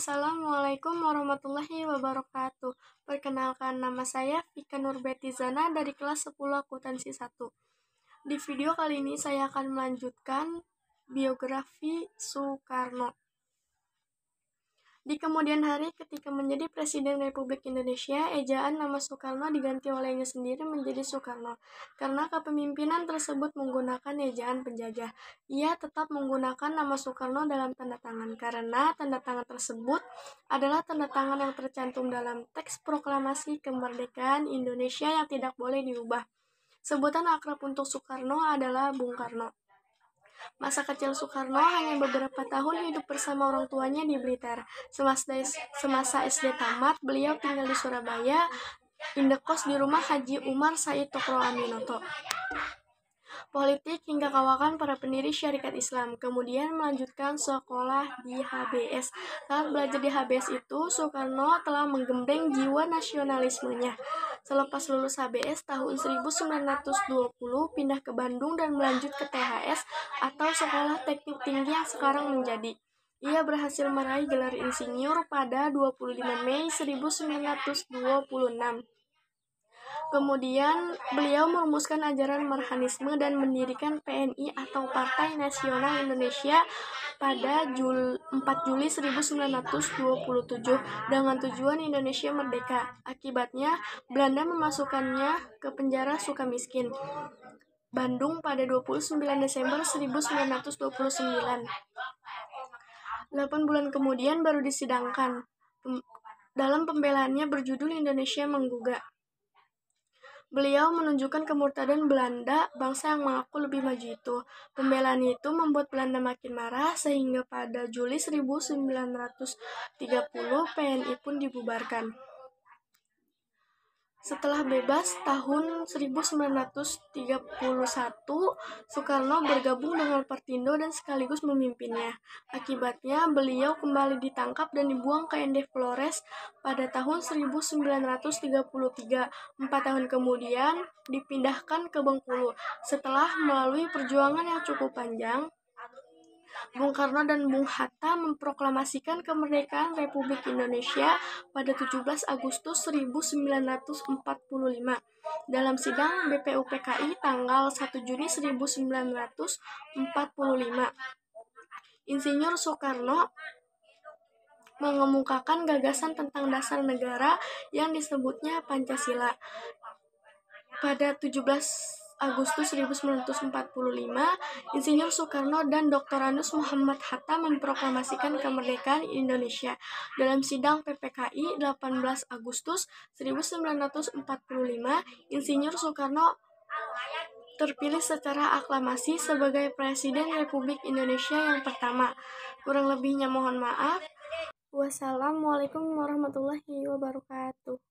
Assalamualaikum warahmatullahi wabarakatuh. Perkenalkan, nama saya Vika Nurbetizana dari kelas 10 Akuntansi 1. Di video kali ini saya akan melanjutkan biografi Soekarno. Di kemudian hari ketika menjadi Presiden Republik Indonesia, ejaan nama Soekarno diganti olehnya sendiri menjadi Soekarno. Karena kepemimpinan tersebut menggunakan ejaan penjajah, ia tetap menggunakan nama Soekarno dalam tanda tangan karena tanda tangan tersebut adalah tanda tangan yang tercantum dalam teks proklamasi kemerdekaan Indonesia yang tidak boleh diubah. Sebutan akrab untuk Soekarno adalah Bung Karno. Masa kecil Soekarno hanya beberapa tahun hidup bersama orang tuanya di Blitar. Semasa SD tamat, beliau tinggal di Surabaya, indekos di rumah Haji Umar Said Tokro Aminoto. Politik hingga kawakan para pendiri Syarikat Islam, kemudian melanjutkan sekolah di HBS. Saat belajar di HBS itu, Soekarno telah menggembleng jiwa nasionalismenya. Selepas lulus HBS tahun 1920, pindah ke Bandung dan melanjut ke THS atau Sekolah Teknik Tinggi yang sekarang menjadi. Ia berhasil meraih gelar insinyur pada 25 Mei 1926. Kemudian, beliau merumuskan ajaran Marhanisme dan mendirikan PNI atau Partai Nasional Indonesia pada 4 Juli 1927 dengan tujuan Indonesia merdeka. Akibatnya, Belanda memasukkannya ke penjara Sukamiskin, Bandung pada 29 Desember 1929. 8 bulan kemudian baru disidangkan. Dalam pembelaannya berjudul Indonesia Menggugat, beliau menunjukkan kemurtadan Belanda, bangsa yang mengaku lebih maju itu. Pembelaan itu membuat Belanda makin marah sehingga pada Juli 1930 PNI pun dibubarkan. Setelah bebas tahun 1931, Soekarno bergabung dengan Partindo dan sekaligus memimpinnya. Akibatnya, beliau kembali ditangkap dan dibuang ke Ende Flores pada tahun 1933. 4 tahun kemudian, dipindahkan ke Bengkulu. Setelah melalui perjuangan yang cukup panjang, Bung Karno dan Bung Hatta memproklamasikan kemerdekaan Republik Indonesia pada 17 Agustus 1945 dalam sidang BPUPKI tanggal 1 Juni 1945. Insinyur Soekarno mengemukakan gagasan tentang dasar negara yang disebutnya Pancasila. Pada 17 Agustus 1945, Insinyur Soekarno dan Dr. Anus Muhammad Hatta memproklamasikan kemerdekaan Indonesia. Dalam sidang PPKI 18 Agustus 1945, Insinyur Soekarno terpilih secara aklamasi sebagai Presiden Republik Indonesia yang pertama. Kurang lebihnya mohon maaf. Wassalamualaikum warahmatullahi wabarakatuh.